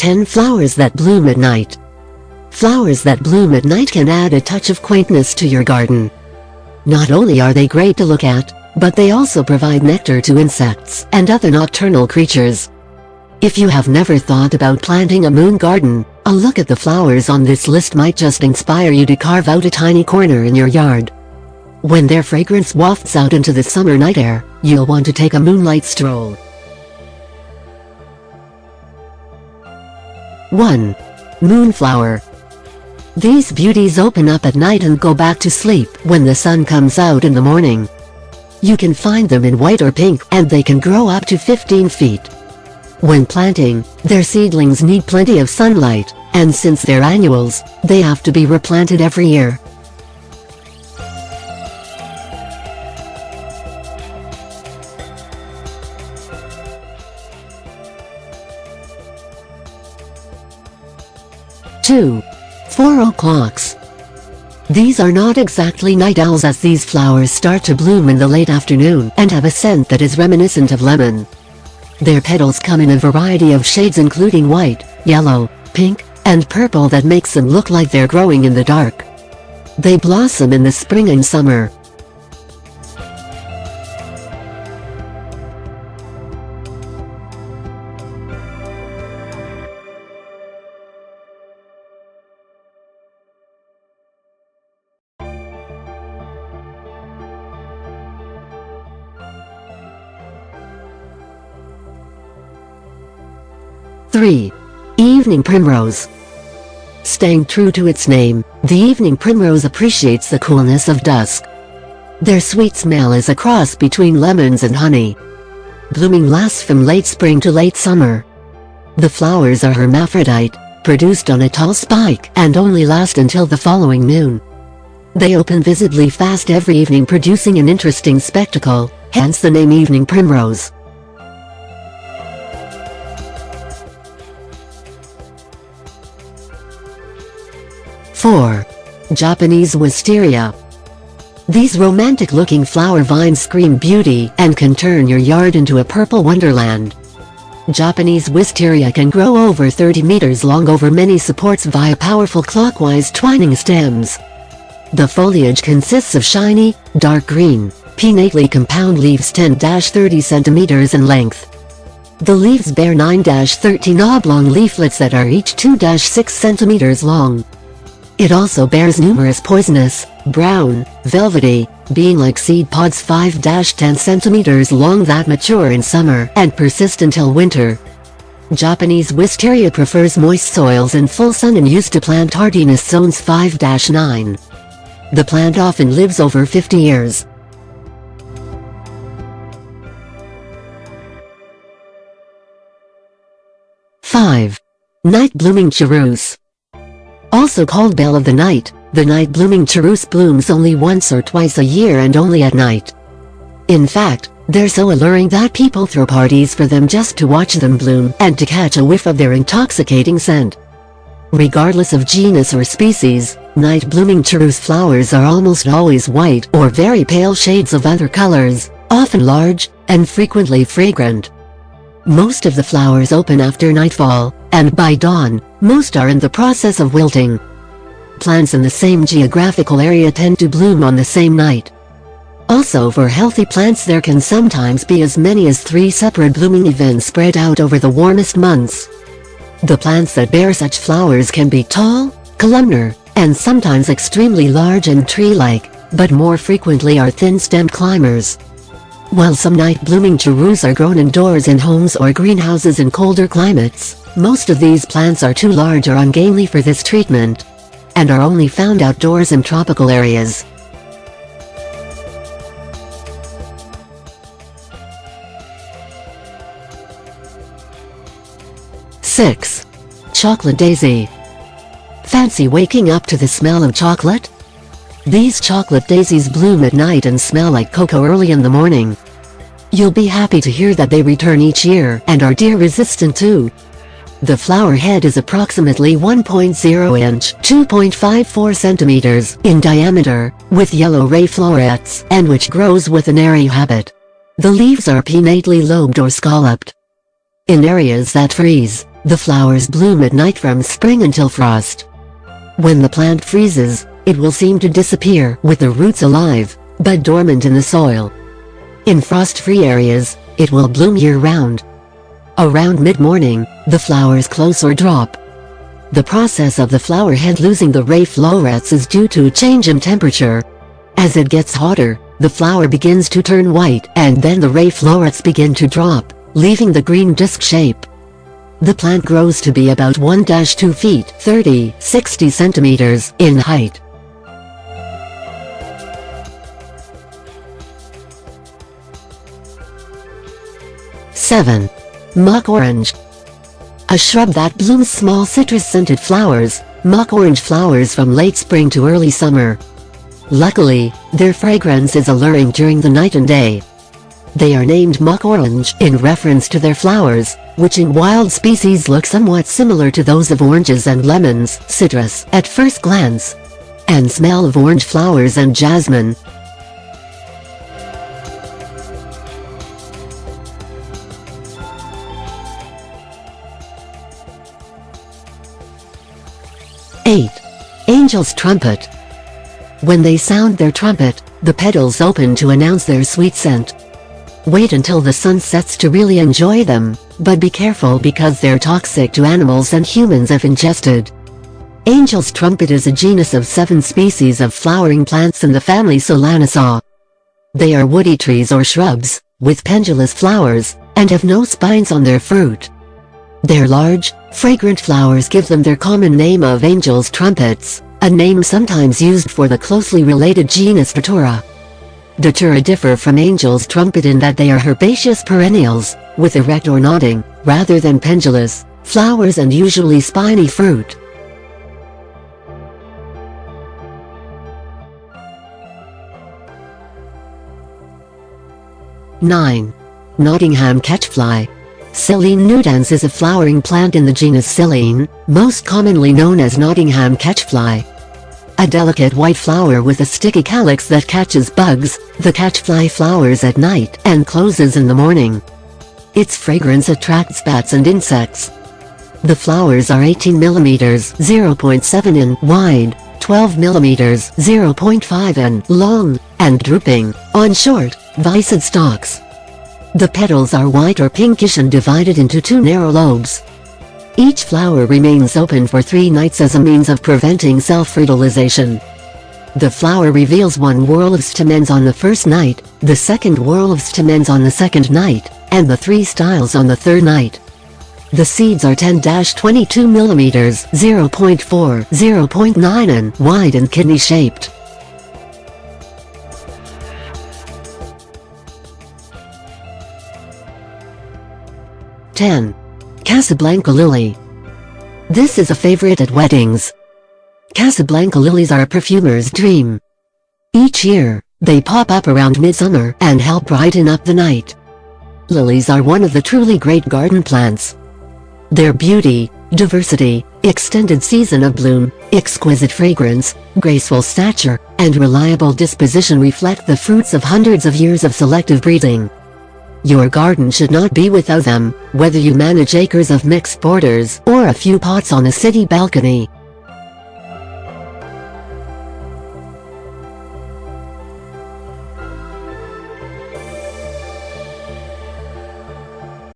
10 flowers that bloom at night. Flowers that bloom at night can add a touch of quaintness to your garden. Not only are they great to look at, but they also provide nectar to insects and other nocturnal creatures. If you have never thought about planting a moon garden, a look at the flowers on this list might just inspire you to carve out a tiny corner in your yard. When their fragrance wafts out into the summer night air, you'll want to take a moonlight stroll. 1. Moonflower. These beauties open up at night and go back to sleep when the sun comes out in the morning. You can find them in white or pink, and they can grow up to 15 feet. When planting, their seedlings need plenty of sunlight, and since they're annuals, they have to be replanted every year. Two. 4 o'clocks. These are not exactly night owls, as these flowers start to bloom in the late afternoon and have a scent that is reminiscent of lemon. Their petals come in a variety of shades including white, yellow, pink, and purple that makes them look like they're growing in the dark. They blossom in the spring and summer. Three. Evening primrose. Staying true to its name, the evening primrose appreciates the coolness of dusk. Their sweet smell is a cross between lemons and honey. Blooming lasts from late spring to late summer. The flowers are hermaphrodite, produced on a tall spike, and only last until the following moon. They open visibly fast every evening, producing an interesting spectacle, hence the name evening primrose. 4. Japanese Wisteria. These romantic-looking flower vines scream beauty and can turn your yard into a purple wonderland. Japanese Wisteria can grow over 30 meters long over many supports via powerful clockwise twining stems. The foliage consists of shiny, dark green, pinnately compound leaves 10-30 centimeters in length. The leaves bear 9-13 oblong leaflets that are each 2-6 centimeters long. It also bears numerous poisonous, brown, velvety, bean-like seed pods 5-10 centimeters long that mature in summer and persist until winter. Japanese Wisteria prefers moist soils and full sun and used to plant hardiness zones 5-9. The plant often lives over 50 years. Five. Night blooming Cereus. Also called belle of the night, the night blooming Cereus blooms only once or twice a year and only at night. In fact, they're so alluring that people throw parties for them just to watch them bloom and to catch a whiff of their intoxicating scent. Regardless of genus or species, night blooming Cereus flowers are almost always white or very pale shades of other colors, often large, and frequently fragrant. Most of the flowers open after nightfall, and by dawn, most are in the process of wilting. Plants in the same geographical area tend to bloom on the same night. Also, for healthy plants there can sometimes be as many as 3 separate blooming events spread out over the warmest months. The plants that bear such flowers can be tall, columnar, and sometimes extremely large and tree-like, but more frequently are thin-stemmed climbers. While some night-blooming Cereus are grown indoors in homes or greenhouses in colder climates, most of these plants are too large or ungainly for this treatment, and are only found outdoors in tropical areas. Six. Chocolate daisy. Fancy waking up to the smell of chocolate? These chocolate daisies bloom at night and smell like cocoa early in the morning. You'll be happy to hear that they return each year and are deer-resistant too. The flower head is approximately 1.0 inch (2.54 centimeters) in diameter, with yellow ray florets, and which grows with an airy habit. The leaves are pinnately lobed or scalloped. In areas that freeze, The flowers bloom at night from spring until frost. When the plant freezes, it will seem to disappear with the roots alive, but dormant in the soil. In frost-free areas, it will bloom year-round. Around mid-morning, the flowers close or drop. The process of the flower head losing the ray florets is due to a change in temperature. As it gets hotter, the flower begins to turn white and then the ray florets begin to drop, leaving the green disc shape. The plant grows to be about 1-2 feet 30-60 centimeters in height. Seven. Mock orange. A shrub that blooms small citrus-scented flowers, mock orange flowers from late spring to early summer. Luckily, their fragrance is alluring during the night and day. They are named mock orange in reference to their flowers, which in wild species look somewhat similar to those of oranges and lemons, citrus, at first glance, and smell of orange flowers and jasmine. Eight. Angel's trumpet. When they sound their trumpet, the petals open to announce their sweet scent. Wait until the sun sets to really enjoy them, but be careful because they're toxic to animals and humans if ingested. Angel's trumpet is a genus of 7 species of flowering plants in the family Solanaceae. They are woody trees or shrubs, with pendulous flowers, and have no spines on their fruit. Their large, fragrant flowers give them their common name of angel's trumpets, a name sometimes used for the closely related genus Datura. Datura differ from angel's trumpet in that they are herbaceous perennials, with erect or nodding, rather than pendulous, flowers and usually spiny fruit. Nine. Nottingham Catchfly. Silene nudans is a flowering plant in the genus Silene, most commonly known as Nottingham Catchfly. A delicate white flower with a sticky calyx that catches bugs, the catchfly flowers at night and closes in the morning. Its fragrance attracts bats and insects. The flowers are 18 mm (0.7 in) wide, 12 mm (0.5 in) long, and drooping on short, viscid stalks. The petals are white or pinkish and divided into 2 narrow lobes. Each flower remains open for 3 nights as a means of preventing self-fertilization. The flower reveals 1 whorl of stamens on the first night, the second whorl of stamens on the second night, and the 3 styles on the third night. The seeds are 10-22 mm (0.4, 0.9 in) wide and kidney-shaped. Casablanca Lily. This is a favorite at weddings. Casablanca lilies are a perfumer's dream. Each year, they pop up around midsummer and help brighten up the night. Lilies are one of the truly great garden plants. Their beauty, diversity, extended season of bloom, exquisite fragrance, graceful stature, and reliable disposition reflect the fruits of hundreds of years of selective breeding. Your garden should not be without them, whether you manage acres of mixed borders or a few pots on a city balcony.